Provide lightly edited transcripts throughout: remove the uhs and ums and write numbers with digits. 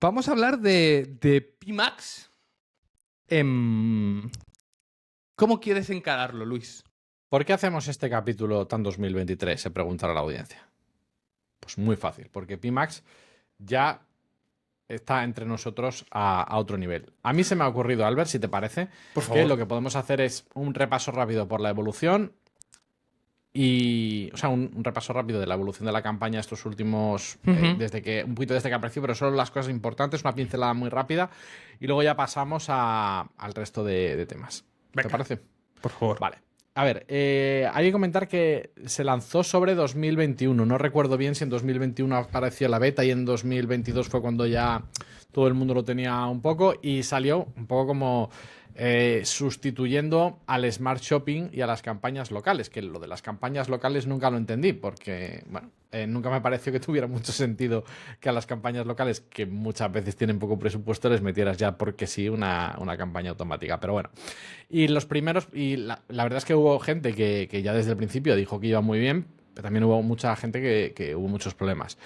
Vamos a hablar de Pimax. ¿Cómo quieres encararlo, Luis? ¿Por qué hacemos este capítulo tan 2023? Se preguntará la audiencia. Pues muy fácil, porque Pimax ya está entre nosotros a otro nivel. A mí se me ha ocurrido, Albert, si te parece, Por favor. que lo que podemos hacer es un repaso rápido por la evolución y, o sea, un repaso rápido de la evolución de la campaña estos últimos, desde que apareció, pero solo las cosas importantes, una pincelada muy rápida, y luego ya pasamos al resto de temas. Venga. ¿Te parece? Por favor. Vale. A ver, hay que comentar que se lanzó sobre 2021. No recuerdo bien si en 2021 apareció la beta y en 2022 fue cuando ya todo el mundo lo tenía un poco y salió un poco como sustituyendo al Smart Shopping y a las campañas locales, que lo de las campañas locales nunca lo entendí porque, bueno, nunca me pareció que tuviera mucho sentido que a las campañas locales, que muchas veces tienen poco presupuesto, les metieras ya porque sí una campaña automática. Pero bueno. Y los primeros, y la verdad es que hubo gente que ya desde el principio dijo que iba muy bien, pero también hubo mucha gente que hubo muchos problemas.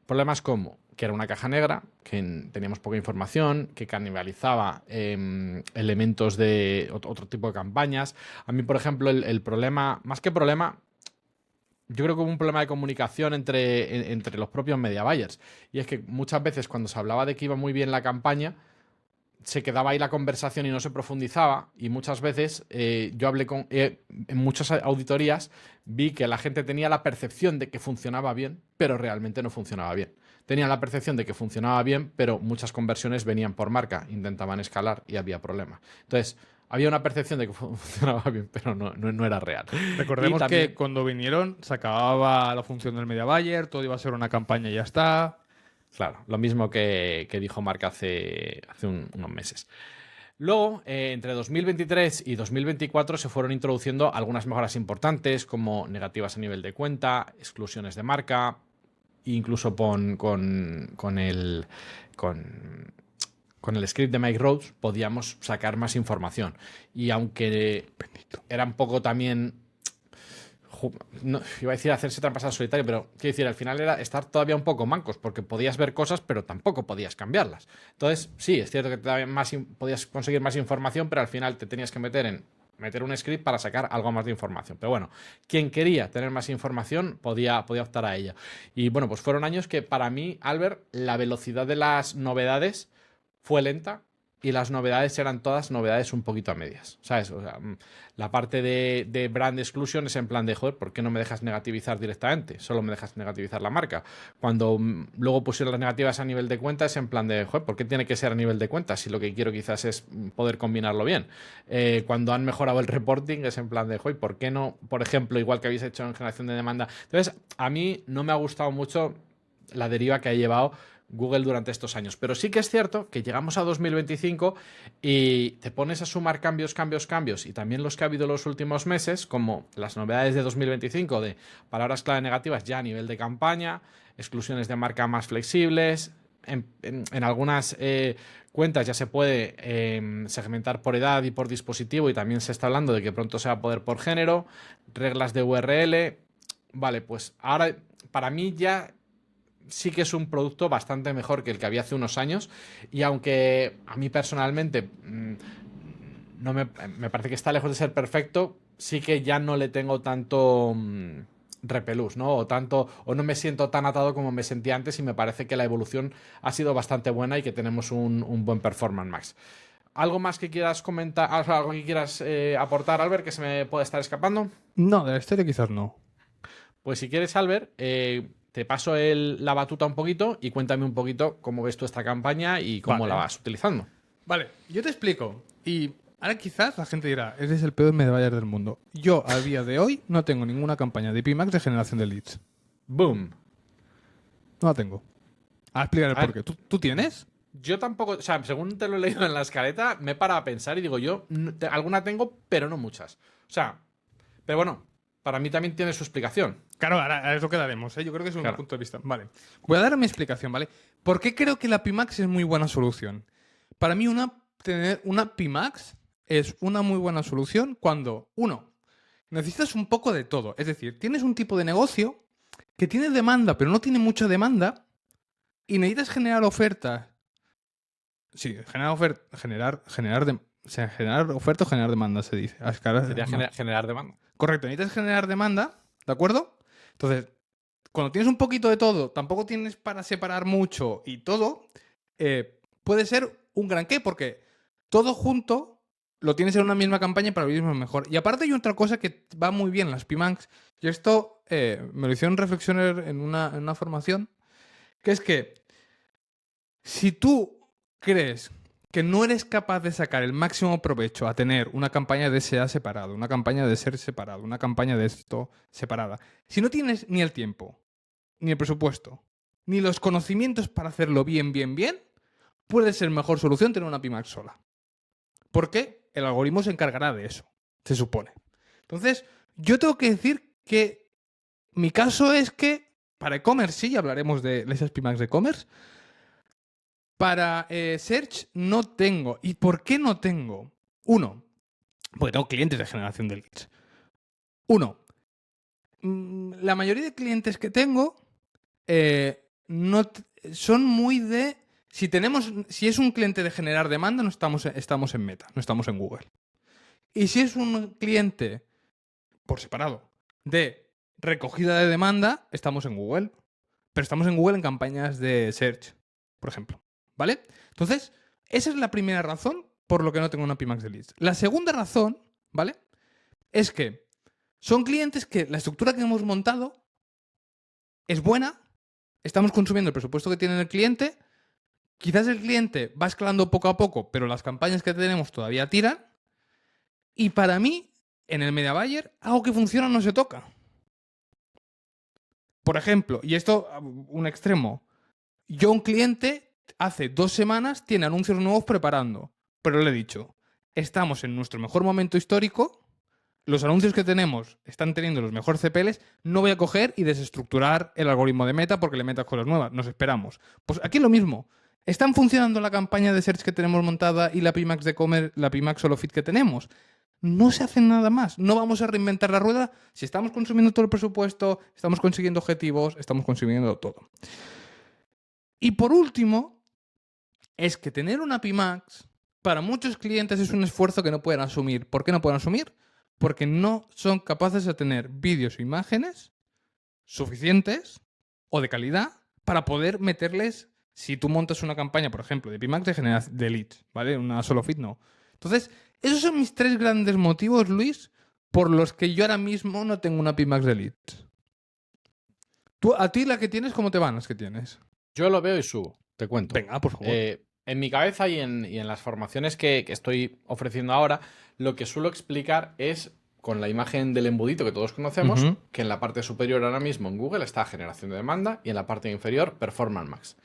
Problemas como que era una caja negra, que teníamos poca información, que canibalizaba elementos de otro tipo de campañas. A mí, por ejemplo, el problema, más que problema, yo creo que hubo un problema de comunicación entre los propios media buyers. Y es que muchas veces cuando se hablaba de que iba muy bien la campaña, se quedaba ahí la conversación y no se profundizaba, y muchas veces yo hablé en muchas auditorías, vi que la gente tenía la percepción de que funcionaba bien, pero realmente no funcionaba bien. Tenían la percepción de que funcionaba bien, pero muchas conversiones venían por marca, intentaban escalar y había problemas. Entonces, había una percepción de que funcionaba bien, pero no era real. Recordemos también, que cuando vinieron se acababa la función del media buyer, todo iba a ser una campaña y ya está. claro, lo mismo que dijo Marc hace unos meses. Luego, entre 2023 y 2024 se fueron introduciendo algunas mejoras importantes, como negativas a nivel de cuenta, exclusiones de marca, incluso con el script de Mike Rhodes podíamos sacar más información. Y aunque era un poco también... No, iba a decir hacerse trampas al solitario, pero quiero decir, al final era estar todavía un poco mancos, porque podías ver cosas, pero tampoco podías cambiarlas. Entonces, sí, es cierto que podías conseguir más información, pero al final te tenías que meter un script para sacar algo más de información. Pero bueno, quien quería tener más información podía optar a ella. Y bueno, pues fueron años que para mí, Albert, la velocidad de las novedades fue lenta. Y las novedades eran todas novedades un poquito a medias, ¿sabes? O sea, la parte de brand exclusion es en plan de, joder, ¿por qué no me dejas negativizar directamente? Solo me dejas negativizar la marca. Cuando luego pusieron las negativas a nivel de cuenta es en plan de, joder, ¿por qué tiene que ser a nivel de cuenta? Si lo que quiero quizás es poder combinarlo bien. Cuando han mejorado el reporting es en plan de, joder, ¿por qué no? Por ejemplo, igual que habéis hecho en generación de demanda. Entonces, a mí no me ha gustado mucho la deriva que ha llevado Google durante estos años. Pero sí que es cierto que llegamos a 2025 y te pones a sumar cambios y también los que ha habido los últimos meses, como las novedades de 2025 de palabras clave negativas ya a nivel de campaña, exclusiones de marca más flexibles. En algunas cuentas ya se puede segmentar por edad y por dispositivo, y también se está hablando de que pronto se va a poder por género, reglas de URL. Vale, pues ahora para mí ya sí que es un producto bastante mejor que el que había hace unos años, y aunque a mí personalmente no me parece que está lejos de ser perfecto, sí que ya no le tengo tanto repelús, ¿no? O no me siento tan atado como me sentía antes, y me parece que la evolución ha sido bastante buena y que tenemos un buen performance max. ¿Algo más que quieras comentar, algo que quieras aportar, Albert, que se me puede estar escapando? No, de la historia quizás no. Pues si quieres, Albert, te paso la batuta un poquito y cuéntame un poquito cómo ves tú esta campaña y cómo la vas utilizando. Vale, yo te explico. Y ahora quizás la gente dirá, eres el peor media buyer del mundo. Yo, a día de hoy, no tengo ninguna campaña de Pimax de generación de leads. ¡Boom! No la tengo. A explicar el por qué. ¿Tú tienes? Yo tampoco, o sea, según te lo he leído en la escaleta, me he parado a pensar y digo, yo alguna tengo, pero no muchas. O sea, pero bueno, para mí también tiene su explicación. Claro, ahora es lo que daremos, ¿eh? Yo creo que es un Claro. punto de vista. Vale. Voy a dar mi explicación, ¿vale? ¿Por qué creo que la Pimax es muy buena solución? Para mí, tener una Pimax es una muy buena solución cuando, uno, necesitas un poco de todo. Es decir, tienes un tipo de negocio que tiene demanda, pero no tiene mucha demanda, y necesitas generar ofertas Sí, o sea, generar oferta o generar demanda, se dice. Es que ahora- Sería no. generar demanda. Correcto, necesitas generar demanda, ¿de acuerdo? Entonces, cuando tienes un poquito de todo, tampoco tienes para separar mucho y todo, puede ser un gran qué, porque todo junto lo tienes en una misma campaña y para lo mismo es mejor. Y aparte hay otra cosa que va muy bien en las PMAX, y esto me lo hicieron reflexionar en una formación, que es que si tú crees que no eres capaz de sacar el máximo provecho a tener una campaña de SEA separado, una campaña de SER separado, una campaña de esto separada, si no tienes ni el tiempo, ni el presupuesto, ni los conocimientos para hacerlo bien, bien, bien, puede ser mejor solución tener una PMAX sola. Porque el algoritmo se encargará de eso, se supone. Entonces, yo tengo que decir que mi caso es que para e-commerce sí, hablaremos de esas PMAX de e-commerce. Para Search no tengo. ¿Y por qué no tengo? Uno, porque tengo clientes de generación de leads. Uno, la mayoría de clientes que tengo no son muy de... Si es un cliente de generar demanda, no estamos en Meta, no estamos en Google. Y si es un cliente, por separado, de recogida de demanda, estamos en Google. Pero estamos en Google en campañas de search, por ejemplo. ¿Vale? Entonces, esa es la primera razón por lo que no tengo una PMAX de leads. La segunda razón, ¿vale? Es que son clientes que la estructura que hemos montado es buena, estamos consumiendo el presupuesto que tiene el cliente, quizás el cliente va escalando poco a poco, pero las campañas que tenemos todavía tiran, y para mí, en el Media Buyer, algo que funciona no se toca. Por ejemplo, y esto, un extremo, yo un cliente hace 2 semanas tiene anuncios nuevos preparando, pero le he dicho, estamos en nuestro mejor momento histórico, los anuncios que tenemos están teniendo los mejores CPLs, no voy a coger y desestructurar el algoritmo de Meta porque le metas cosas nuevas, nos esperamos. Pues aquí lo mismo. ¿Están funcionando la campaña de search que tenemos montada y la PMAX de Comer, la PMAX Solo Fit que tenemos? No se hace nada más. No vamos a reinventar la rueda. Si estamos consumiendo todo el presupuesto, estamos consiguiendo objetivos, estamos consiguiendo todo. Y por último, es que tener una PMAX para muchos clientes es un esfuerzo que no pueden asumir. ¿Por qué no pueden asumir? Porque no son capaces de tener vídeos o imágenes suficientes o de calidad para poder meterles, si tú montas una campaña, por ejemplo, de PMAX de leads, ¿vale? Una solo fit no. Entonces, esos son mis 3 grandes motivos, Luis, por los que yo ahora mismo no tengo una PMAX de leads. ¿Tú, a ti la que tienes, cómo te van las que tienes? Yo lo veo y subo, te cuento. Venga, por favor. En mi cabeza y en las formaciones que estoy ofreciendo ahora, lo que suelo explicar es, con la imagen del embudito que todos conocemos, que en la parte superior ahora mismo en Google está generación de demanda y en la parte inferior Performance Max.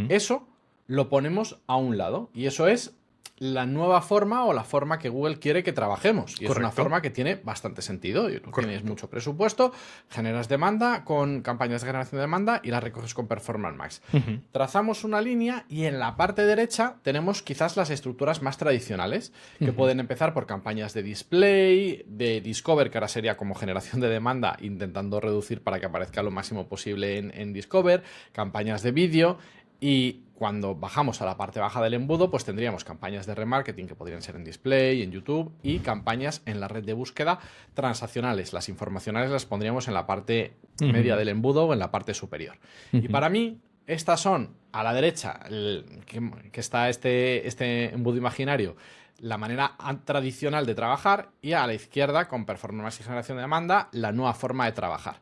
Eso lo ponemos a un lado y eso es la nueva forma o la forma que Google quiere que trabajemos. Y es una forma que tiene bastante sentido. Tienes mucho presupuesto, generas demanda con campañas de generación de demanda y las recoges con Performance Max. Trazamos una línea y en la parte derecha tenemos quizás las estructuras más tradicionales, que pueden empezar por campañas de display, de Discover, que ahora sería como generación de demanda, intentando reducir para que aparezca lo máximo posible en Discover, campañas de vídeo. Y cuando bajamos a la parte baja del embudo, pues tendríamos campañas de remarketing que podrían ser en display, en YouTube, y campañas en la red de búsqueda transaccionales. Las informacionales las pondríamos en la parte media del embudo o en la parte superior. Y para mí, estas son, a la derecha, que está este embudo imaginario, la manera tradicional de trabajar, y a la izquierda, con Performance y generación de demanda, la nueva forma de trabajar.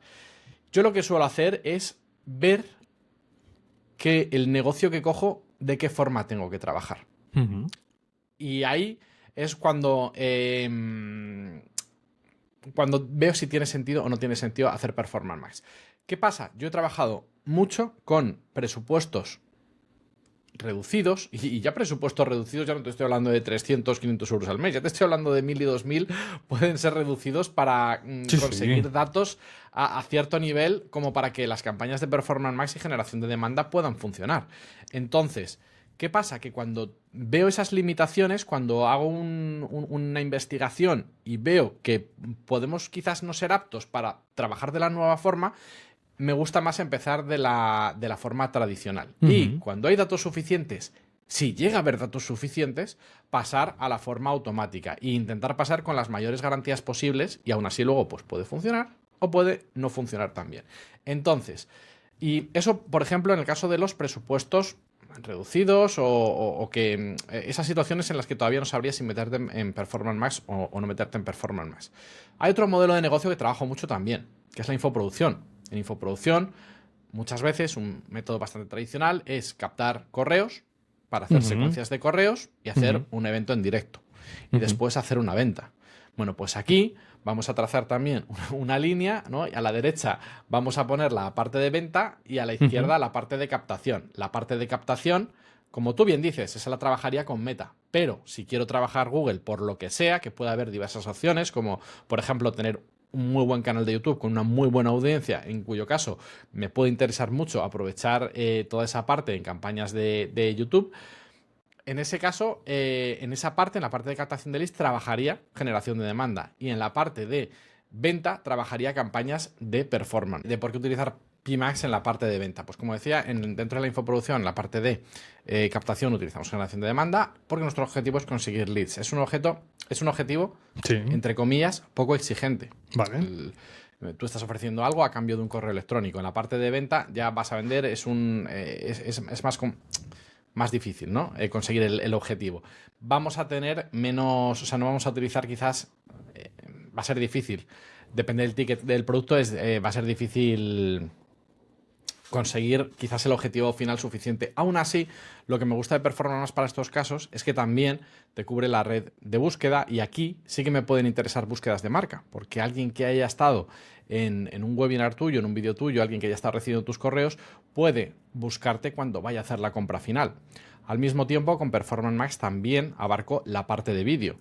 Yo lo que suelo hacer es ver que el negocio que cojo, de qué forma tengo que trabajar. Y ahí es cuando veo si tiene sentido o no tiene sentido hacer Performance Max. ¿Qué pasa? Yo he trabajado mucho con presupuestos reducidos, y ya presupuestos reducidos, ya no te estoy hablando de 300, 500 euros al mes, ya te estoy hablando de 1.000 y 2.000, pueden ser reducidos para conseguir datos a cierto nivel, como para que las campañas de Performance Max y generación de demanda puedan funcionar. Entonces, ¿qué pasa? Que cuando veo esas limitaciones, cuando hago una investigación y veo que podemos quizás no ser aptos para trabajar de la nueva forma, me gusta más empezar de la forma tradicional. Y cuando hay datos suficientes si llega a haber datos suficientes, pasar a la forma automática e intentar pasar con las mayores garantías posibles y aún así luego pues puede funcionar o puede no funcionar también. Entonces, y eso, por ejemplo, en el caso de los presupuestos reducidos o que esas situaciones en las que todavía no sabrías si meterte en Performance Max o no meterte en Performance Max. Hay otro modelo de negocio que trabajo mucho también, que es la infoproducción. En infoproducción, muchas veces, un método bastante tradicional es captar correos para hacer secuencias de correos y hacer un evento en directo. Y después hacer una venta. Bueno, pues aquí vamos a trazar también una línea, ¿no? Y a la derecha vamos a poner la parte de venta y a la izquierda la parte de captación. La parte de captación, como tú bien dices, esa la trabajaría con Meta. Pero si quiero trabajar Google por lo que sea, que pueda haber diversas opciones, como por ejemplo tener un muy buen canal de YouTube con una muy buena audiencia, en cuyo caso me puede interesar mucho aprovechar toda esa parte en campañas de YouTube. En ese caso, en esa parte, en la parte de captación de leads, trabajaría generación de demanda. Y en la parte de venta, trabajaría campañas de performance. ¿De por qué utilizar PMax en la parte de venta? Pues como decía, dentro de la infoproducción, en la parte de captación, utilizamos generación de demanda porque nuestro objetivo es conseguir leads. Es un objetivo, Sí. entre comillas, poco exigente. Vale. Tú estás ofreciendo algo a cambio de un correo electrónico. En la parte de venta ya vas a vender, es más difícil, ¿no? Conseguir el objetivo. Vamos a tener menos, o sea, no vamos a utilizar quizás, va a ser difícil, depende del ticket del producto, va a ser difícil conseguir quizás el objetivo final suficiente. Aún así, lo que me gusta de Performance para estos casos es que también te cubre la red de búsqueda y aquí sí que me pueden interesar búsquedas de marca, porque alguien que haya estado en un webinar tuyo, en un vídeo tuyo, alguien que haya estado recibiendo tus correos, puede buscarte cuando vaya a hacer la compra final. Al mismo tiempo, con Performance Max también abarco la parte de vídeo.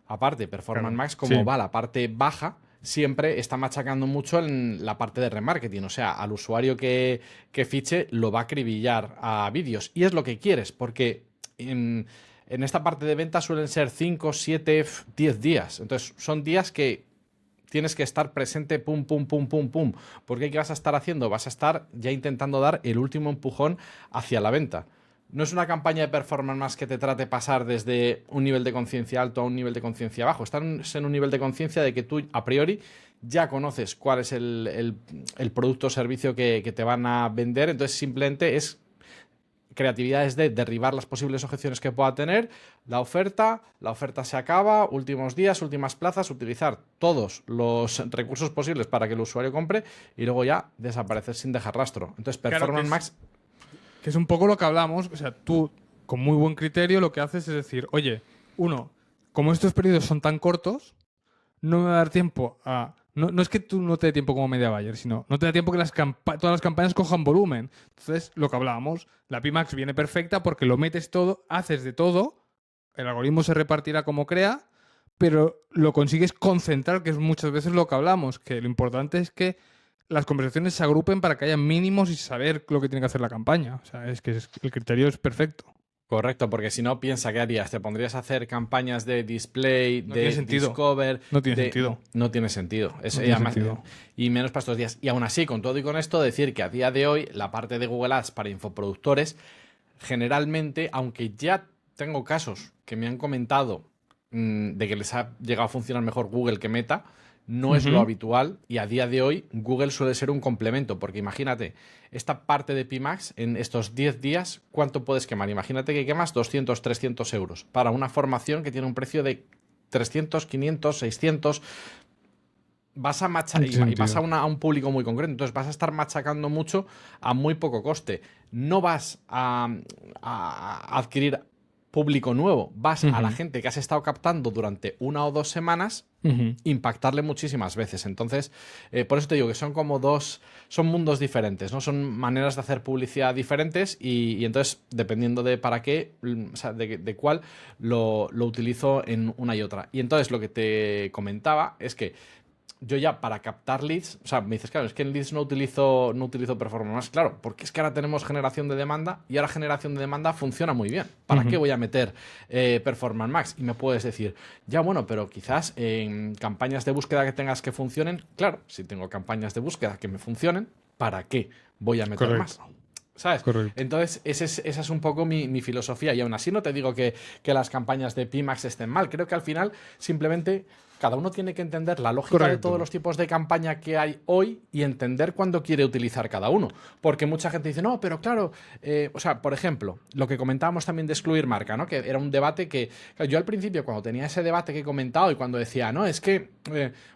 Aparte, Performance Max, como va la parte baja, siempre está machacando mucho en la parte de remarketing. O sea, al usuario que fiche lo va a acribillar a vídeos. Y es lo que quieres, porque en esta parte de venta suelen ser 5, 7, 10 días. Entonces, son días que tienes que estar presente, pum, pum, pum, pum, pum. Porque ¿qué vas a estar haciendo? Vas a estar ya intentando dar el último empujón hacia la venta. No es una campaña de performance más que te trate pasar desde un nivel de conciencia alto a un nivel de conciencia bajo. Estás en un nivel de conciencia de que tú, a priori, ya conoces cuál es el producto o servicio que te van a vender. Entonces, simplemente es creatividades de derribar las posibles objeciones que pueda tener, la oferta se acaba, últimos días, últimas plazas, utilizar todos los recursos posibles para que el usuario compre y luego ya desaparecer sin dejar rastro. Entonces, Performance Max... Que es un poco lo que hablamos, o sea, tú con muy buen criterio lo que haces es decir, oye, como estos periodos son tan cortos, no me va a dar tiempo a... No es que tú no te dé tiempo como media buyer, sino no te da tiempo que todas las campañas cojan volumen. Entonces, lo que hablábamos, la PMax viene perfecta porque lo metes todo, haces de todo, el algoritmo se repartirá como crea, pero lo consigues concentrar, que es muchas veces lo que hablamos, que lo importante es que las conversaciones se agrupen para que haya mínimos y saber lo que tiene que hacer la campaña. O sea, es que el criterio es perfecto. Correcto, porque si no, piensa, ¿qué harías? ¿Te pondrías a hacer campañas de display, No de tiene sentido. discover? No tiene sentido. No tiene sentido. No tiene sentido. Y menos para estos días. Y aún así, con todo y con esto, decir que a día de hoy la parte de Google Ads para infoproductores, generalmente, aunque ya tengo casos que me han comentado de que les ha llegado a funcionar mejor Google que Meta, no es lo habitual y a día de hoy Google suele ser un complemento, porque imagínate, esta parte de PMax en estos 10 días, ¿cuánto puedes quemar? Imagínate que quemas 200, 300 euros para una formación que tiene un precio de 300, 500, 600. Vas a machacar y vas a un público muy concreto, entonces vas a estar machacando mucho a muy poco coste. No vas a adquirir público nuevo, vas a la gente que has estado captando durante 1 o 2 semanas, impactarle muchísimas veces. Entonces, por eso te digo que son son mundos diferentes, ¿no? Son maneras de hacer publicidad diferentes y entonces, dependiendo de para qué, o sea, de cuál, lo utilizo en una y otra. Y entonces, lo que te comentaba es que yo ya para captar leads, o sea, me dices, claro, es que en leads no utilizo Performance Max, claro, porque es que ahora tenemos generación de demanda y ahora generación de demanda funciona muy bien. ¿Para qué voy a meter Performance Max? Y me puedes decir, ya bueno, pero quizás en campañas de búsqueda que tengas que funcionen, claro, si tengo campañas de búsqueda que me funcionen, ¿para qué voy a meter más? ¿sabes? Correcto. Entonces, esa es un poco mi filosofía. Y aún así no te digo que las campañas de Pimax estén mal. Creo que al final simplemente cada uno tiene que entender la lógica de todos los tipos de campaña que hay hoy y entender cuándo quiere utilizar cada uno. Porque mucha gente dice, no, pero claro, o sea, por ejemplo, lo que comentábamos también de excluir marca, ¿no? Que era un debate que claro, yo al principio, cuando tenía ese debate que he comentado y cuando decía, no, es que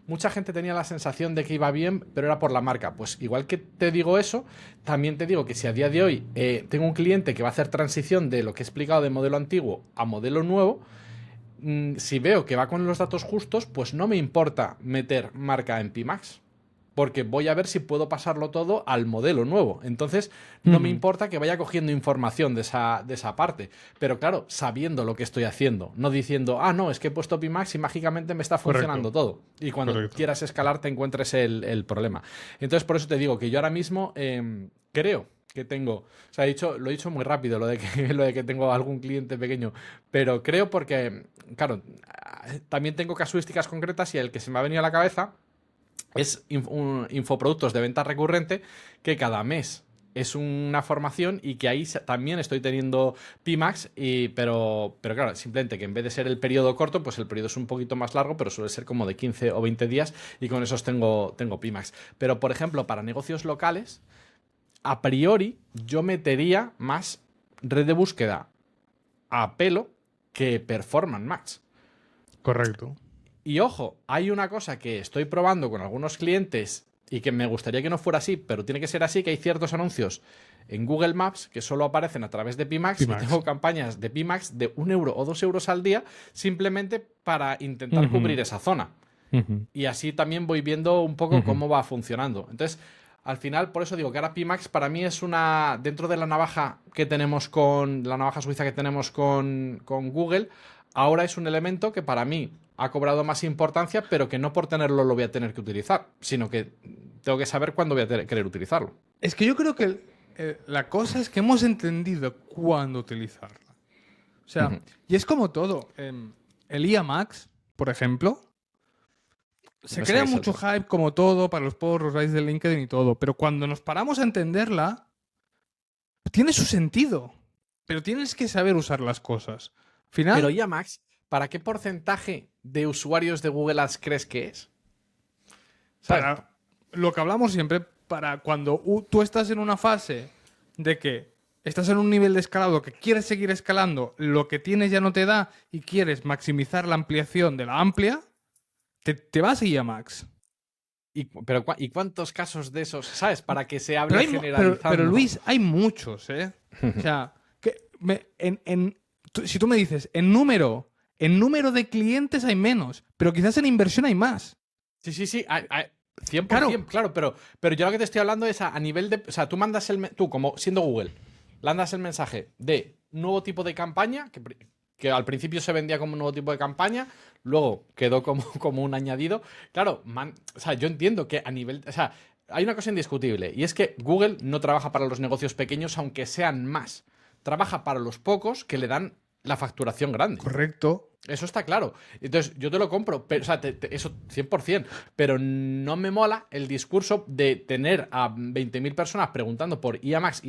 mucha gente tenía la sensación de que iba bien, pero era por la marca. Pues igual que te digo eso, también te digo que si a día de hoy tengo un cliente que va a hacer transición de lo que he explicado de modelo antiguo a modelo nuevo, si veo que va con los datos justos, pues no me importa meter marca en Pimax. Porque voy a ver si puedo pasarlo todo al modelo nuevo. Entonces, no me importa que vaya cogiendo información de esa parte. Pero claro, sabiendo lo que estoy haciendo. No diciendo, no, es que he puesto Pimax y mágicamente me está funcionando todo. Y cuando quieras escalar te encuentres el problema. Entonces, por eso te digo que yo ahora mismo creo que tengo, o sea, lo he dicho muy rápido, lo de que tengo algún cliente pequeño, pero creo porque, claro, también tengo casuísticas concretas y el que se me ha venido a la cabeza es infoproductos de venta recurrente, que cada mes es una formación y que ahí también estoy teniendo Pimax, pero claro, simplemente que en vez de ser el periodo corto, pues el periodo es un poquito más largo, pero suele ser como de 15 o 20 días y con esos tengo Pimax. Pero, por ejemplo, para negocios locales, a priori yo metería más red de búsqueda a pelo que Performance Max. Correcto. Y ojo, hay una cosa que estoy probando con algunos clientes y que me gustaría que no fuera así, pero tiene que ser así, que hay ciertos anuncios en Google Maps que solo aparecen a través de Pimax. Y tengo campañas de Pimax de 1 euro o 2 euros al día simplemente para intentar cubrir esa zona. Y así también voy viendo un poco cómo va funcionando. Entonces, al final, por eso digo que ahora Pimax para mí es una... Dentro de la navaja que tenemos la navaja suiza que tenemos con Google, ahora es un elemento que para mí ha cobrado más importancia, pero que no por tenerlo lo voy a tener que utilizar, sino que tengo que saber cuándo voy a querer utilizarlo. Es que yo creo que la cosa es que hemos entendido cuándo utilizarla. O sea, y es como todo. El IA Max, por ejemplo, se crea mucho hype como todo para los posts, los likes de LinkedIn y todo, pero cuando nos paramos a entenderla, tiene su sentido, pero tienes que saber usar las cosas. Al final, pero IA Max, ¿para qué porcentaje de usuarios de Google Ads crees que es? Para lo que hablamos siempre, para cuando tú estás en una fase de que estás en un nivel de escalado que quieres seguir escalando, lo que tienes ya no te da y quieres maximizar la ampliación de la amplia, te vas a IA Max. ¿Y cuántos casos de esos, sabes? Para que se hable generalizando. Pero Luis, hay muchos, ¿eh? O sea, si tú me dices, en número de clientes hay menos, pero quizás en inversión hay más. Sí. 100%, claro, pero yo lo que te estoy hablando es a nivel de... O sea, tú mandas tú, como siendo Google, lanzas el mensaje de nuevo tipo de campaña, que al principio se vendía como un nuevo tipo de campaña, luego quedó como un añadido. Claro, o sea, yo entiendo que a nivel... O sea, hay una cosa indiscutible, y es que Google no trabaja para los negocios pequeños, aunque sean más. Trabaja para los pocos que le dan la facturación grande. Correcto. Eso está claro. Entonces, yo te lo compro, pero, o sea, eso 100%. Pero no me mola el discurso de tener a 20.000 personas preguntando por IA Max,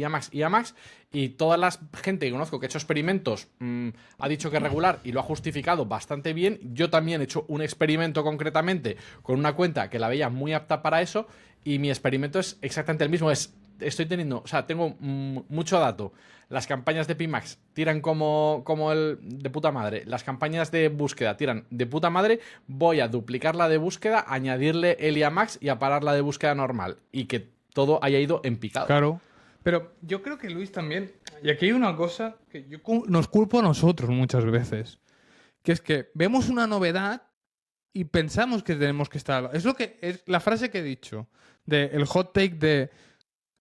y toda la gente que conozco que ha hecho experimentos ha dicho que es regular y lo ha justificado bastante bien. Yo también he hecho un experimento concretamente con una cuenta que la veía muy apta para eso y mi experimento es exactamente el mismo. Tengo mucho dato. Las campañas de Pimax tiran como el de puta madre. Las campañas de búsqueda tiran de puta madre. Voy a duplicar la de búsqueda, añadirle el IA Max y a parar la de búsqueda normal. Y que todo haya ido en picado. Claro. Pero yo creo que Luis también... Y aquí hay una cosa que nos culpo a nosotros muchas veces. Que es que vemos una novedad y pensamos que tenemos que estar... Es la frase que he dicho. El hot take de...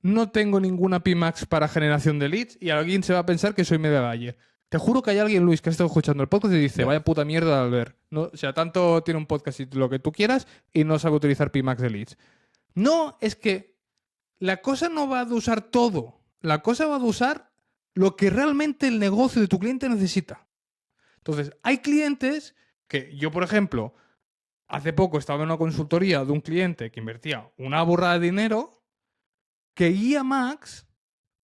No tengo ninguna Pimax para generación de leads y alguien se va a pensar que soy media Bayer. Te juro que hay alguien, Luis, que ha estado escuchando el podcast y dice, vaya puta mierda de Albert. No, o sea, tanto tiene un podcast y lo que tú quieras y no sabe utilizar Pimax de leads. No, es que la cosa no va de usar todo. La cosa va de usar lo que realmente el negocio de tu cliente necesita. Entonces, hay clientes que yo, por ejemplo, hace poco estaba en una consultoría de un cliente que invertía una burrada de dinero que IA Max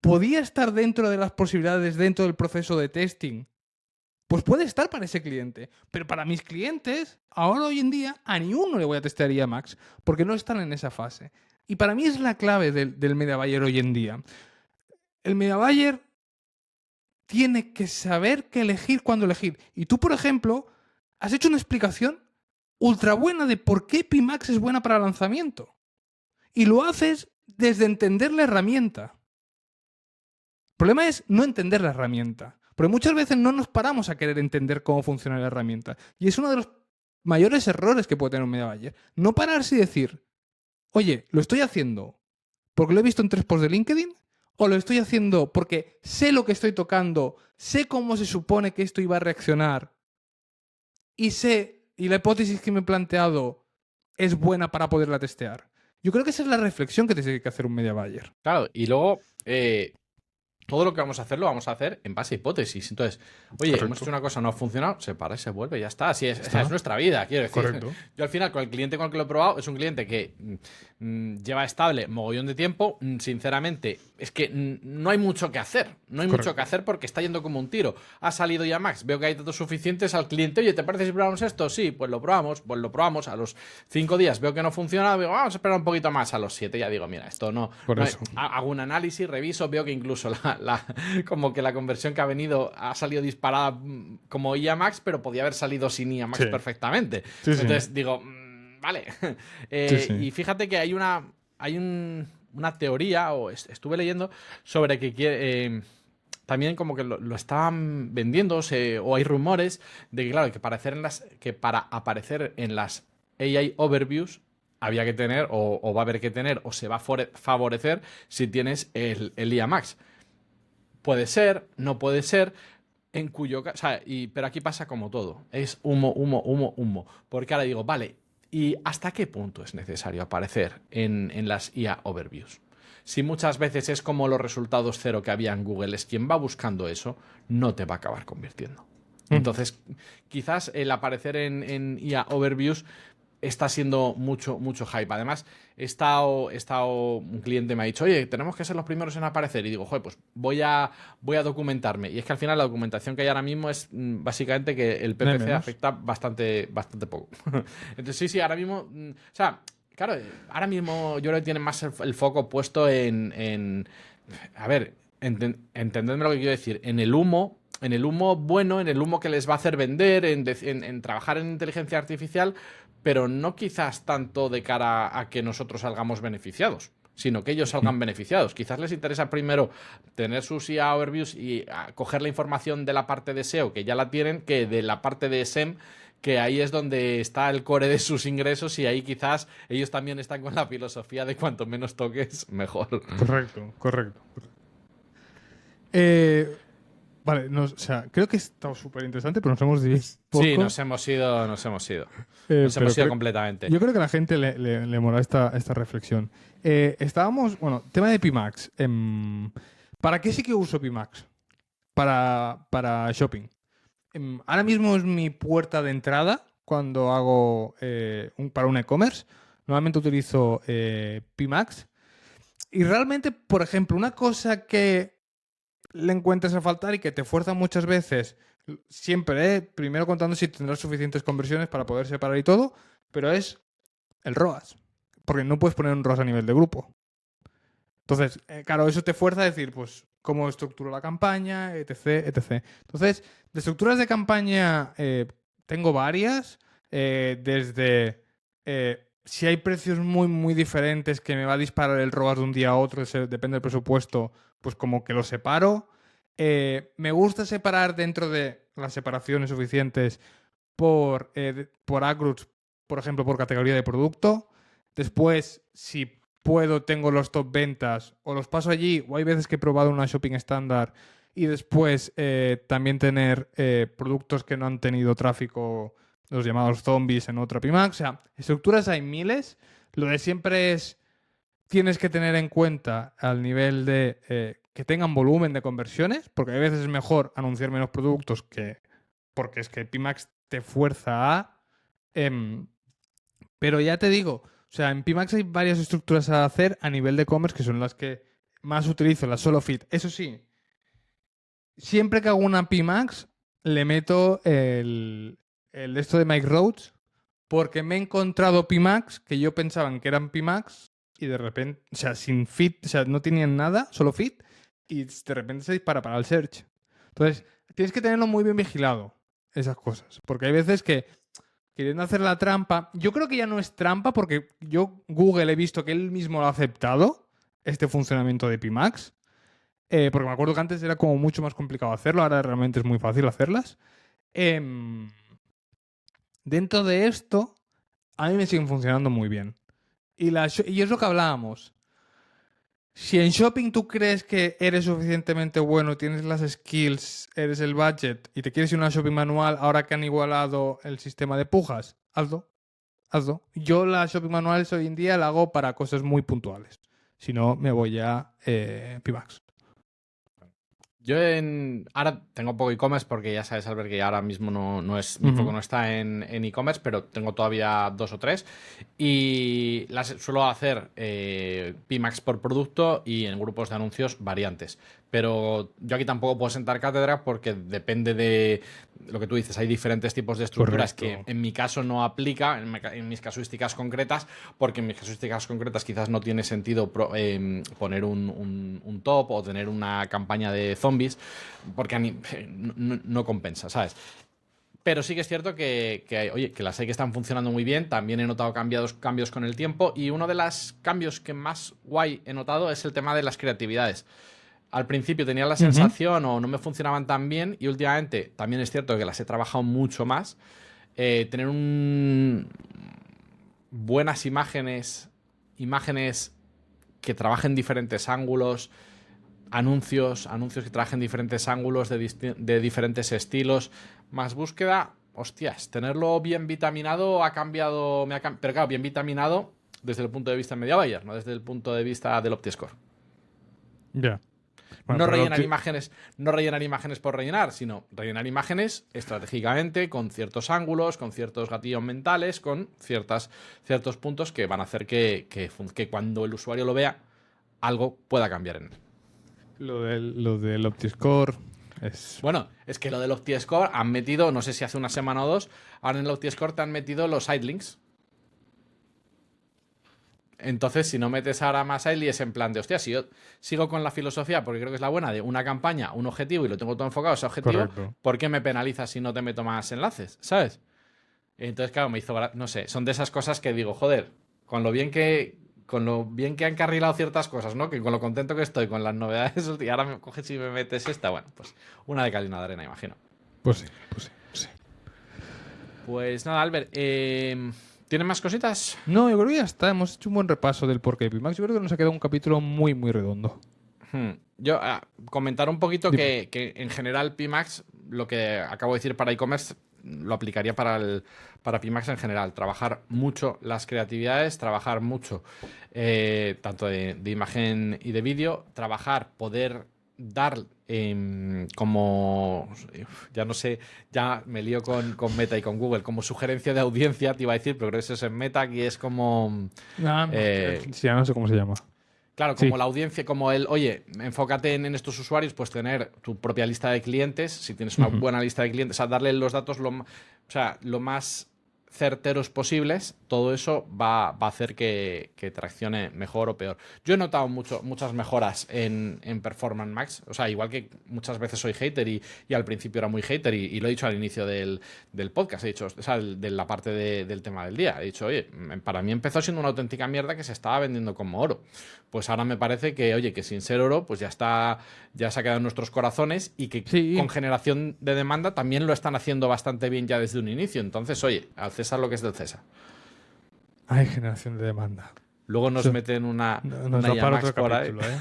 podía estar dentro de las posibilidades, dentro del proceso de testing, pues puede estar para ese cliente. Pero para mis clientes, ahora hoy en día, a ni uno le voy a testear IA Max, porque no están en esa fase. Y para mí es la clave del media buyer hoy en día. El media buyer tiene que saber qué elegir, cuándo elegir. Y tú, por ejemplo, has hecho una explicación ultra buena de por qué Pimax es buena para lanzamiento. Y lo haces desde entender la herramienta. El problema es no entender la herramienta. Porque muchas veces no nos paramos a querer entender cómo funciona la herramienta. Y es uno de los mayores errores que puede tener un media buyer. No pararse y decir, oye, lo estoy haciendo porque lo he visto en 3 posts de LinkedIn, o lo estoy haciendo porque sé lo que estoy tocando, sé cómo se supone que esto iba a reaccionar y la hipótesis que me he planteado es buena para poderla testear. Yo creo que esa es la reflexión que tiene que hacer un media buyer. Claro, y luego todo lo que vamos a hacer lo vamos a hacer en base a hipótesis. Entonces, oye, Correcto. hemos hecho una cosa, no ha funcionado, se para y se vuelve, ya está. Así es, esa es nuestra vida, quiero decir. Correcto. Yo al final, con el cliente con el que lo he probado, es un cliente que lleva estable mogollón de tiempo. Sinceramente, es que no hay mucho que hacer. No hay mucho que hacer porque está yendo como un tiro. Ha salido ya Max, veo que hay datos suficientes al cliente. Oye, ¿te parece si probamos esto? Sí, pues lo probamos. Pues lo probamos. A los 5 días veo que no funciona, digo, vamos a esperar un poquito más. A los 7 ya digo, mira, esto no. Por eso. Hago un análisis, reviso, veo que incluso como que la conversión que ha venido ha salido disparada como IA Max, pero podía haber salido sin IA Max perfectamente. Sí, sí. Entonces digo, vale. Sí. Y fíjate que hay una teoría, o estuve leyendo, sobre que también como que lo estaban vendiendo, o hay rumores de que, claro, que para aparecer en las AI Overviews había que tener, o va a haber que tener, o se va a favorecer si tienes el IA Max. Puede ser, no puede ser, en cuyo caso. Pero aquí pasa como todo. Es humo, humo, humo, humo. Porque ahora digo, vale, ¿y hasta qué punto es necesario aparecer en las IA Overviews? Si muchas veces es como los resultados cero que había en Google, es quien va buscando eso, no te va a acabar convirtiendo. Entonces, quizás el aparecer en IA Overviews está siendo mucho hype. Además, un cliente me ha dicho, oye, tenemos que ser los primeros en aparecer. Y digo, joder, pues voy a documentarme. Y es que al final la documentación que hay ahora mismo es básicamente que el PPC afecta bastante poco. Entonces, sí, ahora mismo, o sea, claro, ahora mismo yo creo que tienen más el foco puesto en a ver, entendedme lo que quiero decir, en el humo bueno, en el humo que les va a hacer vender, en trabajar en inteligencia artificial, pero no quizás tanto de cara a que nosotros salgamos beneficiados, sino que ellos salgan beneficiados. Quizás les interesa primero tener sus IA overviews y coger la información de la parte de SEO, que ya la tienen, que de la parte de SEM, que ahí es donde está el core de sus ingresos, y ahí quizás ellos también están con la filosofía de cuanto menos toques, mejor. Correcto. Vale, o sea, creo que está súper interesante, pero nos hemos dividido poco. Sí, nos hemos ido. Nos hemos ido completamente. Yo creo que a la gente le mola esta reflexión. Bueno, tema de Pimax. ¿Para qué sí que uso Pimax? Para shopping. Ahora mismo es mi puerta de entrada cuando hago para un e-commerce. Normalmente utilizo Pimax. Y realmente, por ejemplo, una cosa que le encuentras a faltar y que te fuerza muchas veces, siempre, primero contando si tendrás suficientes conversiones para poder separar y todo, pero es el ROAS. Porque no puedes poner un ROAS a nivel de grupo. Entonces, claro, eso te fuerza a decir, pues, cómo estructuro la campaña, etc. Entonces, de estructuras de campaña tengo varias. Desde si hay precios muy diferentes que me va a disparar el ROAS de un día a otro, depende del presupuesto, pues como que lo separo. Me gusta separar dentro de las separaciones suficientes por AdGroups, por ejemplo, por categoría de producto. Después, si puedo, tengo los top ventas o los paso allí, o hay veces que he probado una shopping estándar y después también tener productos que no han tenido tráfico, los llamados zombies, en otra Pimax. O sea, estructuras hay miles. Lo de siempre es, tienes que tener en cuenta al nivel de que tengan volumen de conversiones, porque a veces es mejor anunciar menos productos porque es que Pimax te fuerza a... pero ya te digo, o sea, en Pimax hay varias estructuras a hacer a nivel de e-commerce que son las que más utilizo la Solo Fit. Eso sí, siempre que hago una Pimax, le meto el de esto de Mike Rhodes, porque me he encontrado Pimax que yo pensaban que eran Pimax y de repente, o sea, sin fit, o sea, no tenían nada, solo fit, y de repente se dispara para el search. Entonces, tienes que tenerlo muy bien vigilado, esas cosas, porque hay veces que queriendo hacer la trampa, yo creo que ya no es trampa porque yo Google he visto que él mismo lo ha aceptado, este funcionamiento de Pimax, porque me acuerdo que antes era como mucho más complicado hacerlo, ahora realmente es muy fácil hacerlas. Em, Dentro de esto, a mí me siguen funcionando muy bien. Y es lo que hablábamos. Si en shopping tú crees que eres suficientemente bueno, tienes las skills, eres el budget y te quieres ir a una shopping manual ahora que han igualado el sistema de pujas, hazlo. Hazlo. Yo las shopping manuales hoy en día la hago para cosas muy puntuales. Si no, me voy a Pimax. Yo ahora tengo poco e-commerce porque ya sabes, Albert, que ahora mismo no es mi foco no está en e-commerce, pero tengo todavía 2 o 3 y suelo hacer Pimax por producto y en grupos de anuncios variantes. Pero yo aquí tampoco puedo sentar cátedra porque depende de lo que tú dices. Hay diferentes tipos de estructuras Correcto. que en mi caso no aplica, en mis casuísticas concretas, porque en mis casuísticas concretas quizás no tiene sentido poner un top o tener una campaña de zombies, porque no compensa, ¿sabes? Pero sí que es cierto oye, que las hay que están funcionando muy bien. También he notado cambios con el tiempo. Y uno de los cambios que más guay he notado es el tema de las creatividades. Al principio tenía la sensación o no me funcionaban tan bien y últimamente también es cierto que las he trabajado mucho más. Tener buenas imágenes que trabajen diferentes ángulos, anuncios que trabajen diferentes ángulos de diferentes estilos, más búsqueda. Hostias, tenerlo bien vitaminado ha cambiado, pero claro, bien vitaminado desde el punto de vista media buyer, no desde el punto de vista del OptiScore. Ya. Bueno, No pero rellenar imágenes por rellenar, sino rellenar imágenes estratégicamente, con ciertos ángulos, con ciertos gatillos mentales, con ciertos puntos que van a hacer que cuando el usuario lo vea, algo pueda cambiar en él. Lo del OptiScore es... Bueno, es que lo del OptiScore han metido, no sé si hace una semana o 2, ahora en el OptiScore te han metido los sidelinks. Entonces, si no metes ahora más sidelinks, es en plan de, hostia, si yo sigo con la filosofía, porque creo que es la buena, de una campaña, un objetivo, y lo tengo todo enfocado a ese objetivo, Correcto. ¿por qué me penalizas si no te meto más enlaces? ¿Sabes? Entonces, claro, me hizo, no sé, son de esas cosas que digo, joder, con lo bien que han carrilado ciertas cosas, ¿no? Que con lo contento que estoy con las novedades, y ahora me coges y me metes esta, bueno, pues una de cal y una de arena, imagino. Pues sí, pues sí, pues sí. Pues nada, Albert, ¿tienes más cositas? No, yo creo que ya está. Hemos hecho un buen repaso del porqué de Pimax. Yo creo que nos ha quedado un capítulo muy, muy redondo. Yo, comentar un poquito que en general Pimax, lo que acabo de decir para e-commerce, lo aplicaría para Pimax en general. Trabajar mucho las creatividades, trabajar mucho tanto de imagen y de vídeo, poder dar como, ya no sé, ya me lío con Meta y con Google, como sugerencia de audiencia, te iba a decir, pero creo que eso es en Meta, y es como... Sí, ya no sé cómo se llama. Claro, como la audiencia, como oye, enfócate en estos usuarios, pues tener tu propia lista de clientes, si tienes una buena lista de clientes, o sea, darle los datos lo más certeros posibles, todo eso va a hacer que traccione mejor o peor. Yo he notado muchas mejoras en Performance Max, o sea, igual que muchas veces soy hater y al principio era muy hater y lo he dicho al inicio del podcast, he dicho, o sea, de la parte del tema del día, he dicho, oye, para mí empezó siendo una auténtica mierda que se estaba vendiendo como oro. Pues ahora me parece que, oye, que sin ser oro, pues ya se ha quedado en nuestros corazones y que con generación de demanda también lo están haciendo bastante bien ya desde un inicio. Entonces, oye, al César lo que es del César. Hay generación de demanda. Luego nos meten una para otro capítulo, ¿eh?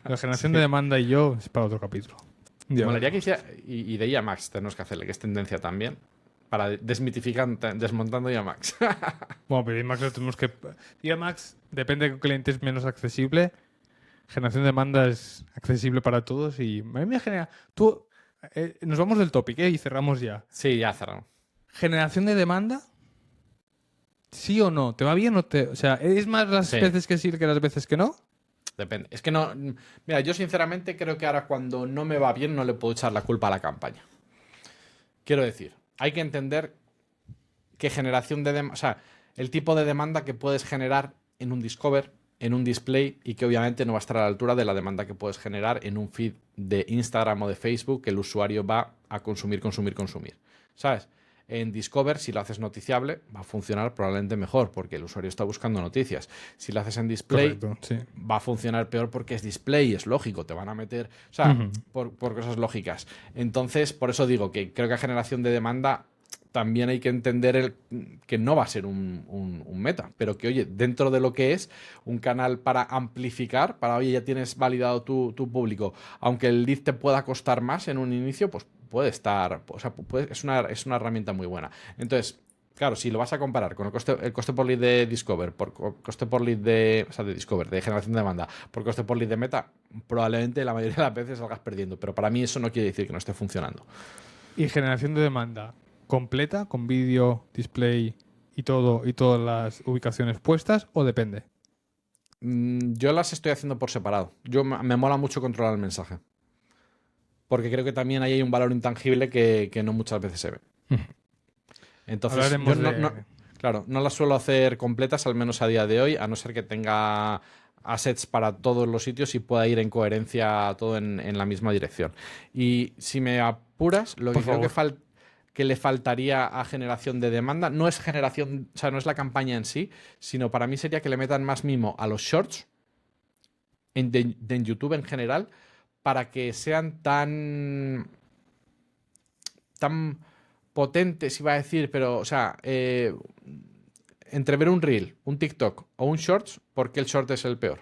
La generación de demanda y yo es para otro capítulo. Me molaría que hiciera, y de IAMAX tenemos que hacerle, que es tendencia también, para desmontando IAMAX. Bueno, pero IAMAX lo tenemos que... IAMAX depende de qué cliente es menos accesible. Generación de demanda es accesible para todos y a mí me genera... nos vamos del topic, ¿eh? Y cerramos ya. Sí, ya cerramos. ¿Generación de demanda? ¿Sí o no? ¿Te va bien o te...? O sea, ¿es más las veces que sí que las veces que no? Depende. Es que no. Mira, yo sinceramente creo que ahora cuando no me va bien no le puedo echar la culpa a la campaña. Quiero decir, hay que entender qué generación de demanda, o sea, el tipo de demanda que puedes generar en un Discover, en un display, y que obviamente no va a estar a la altura de la demanda que puedes generar en un feed de Instagram o de Facebook que el usuario va a consumir. ¿Sabes? En Discover, si lo haces noticiable, va a funcionar probablemente mejor porque el usuario está buscando noticias. Si lo haces en display, Correcto, sí. va a funcionar peor porque es display, es lógico, te van a meter, o sea, por cosas lógicas. Entonces, por eso digo que creo que a generación de demanda también hay que entender que no va a ser un meta, pero que, oye, dentro de lo que es un canal para amplificar, para, oye, ya tienes validado tu público, aunque el lead te pueda costar más en un inicio, pues puede estar, o sea, es una herramienta muy buena. Entonces, claro, si lo vas a comparar con el coste por lead de Discover, coste por lead o sea, de Discover, de generación de demanda, por coste por lead de Meta, probablemente la mayoría de las veces salgas perdiendo, pero para mí eso no quiere decir que no esté funcionando. Y generación de demanda completa, con vídeo, display y todo, y todas las ubicaciones puestas, o depende. Yo las estoy haciendo por separado. Me mola mucho controlar el mensaje. Porque creo que también ahí hay un valor intangible que no muchas veces se ve. Entonces, yo claro, no las suelo hacer completas, al menos a día de hoy, a no ser que tenga assets para todos los sitios y pueda ir en coherencia todo en la misma dirección. Y si me apuras, lo que creo que le faltaría a generación de demanda no es generación, o sea, no es la campaña en sí, sino para mí sería que le metan más mimo a los shorts en YouTube en general para que sean tan potentes, iba a decir, pero, o sea, entre ver un reel, un TikTok o un shorts, ¿por qué el short es el peor?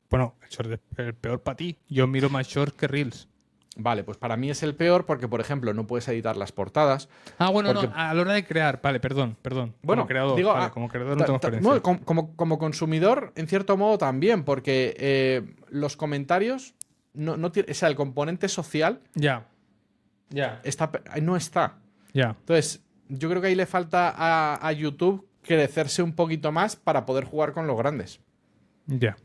Bueno, el short es el peor para ti. Yo miro más shorts que reels. Vale, pues para mí es el peor porque, por ejemplo, no puedes editar las portadas. Ah, bueno, porque... no, a la hora de crear. Vale, perdón. Bueno, como creador, digo, vale, como creador no tengo experiencia. Como consumidor, en cierto modo también, porque los comentarios, no tiene, o sea, el componente social Ya. no está. Ya. Entonces, yo creo que ahí le falta a YouTube crecerse un poquito más para poder jugar con los grandes. Ya.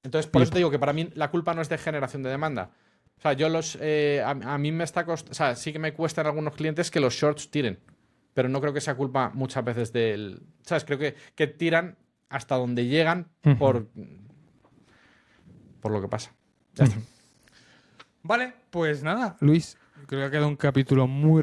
Entonces, por eso te digo que para mí la culpa no es de generación de demanda. O sea, yo a mí me está costando, o sea, sí que me cuestan algunos clientes que los shorts tiren, pero no creo que sea culpa muchas veces del, ¿sabes? Creo que tiran hasta donde llegan por lo que pasa. Ya está. Vale, pues nada, Luis, creo que ha quedado un capítulo muy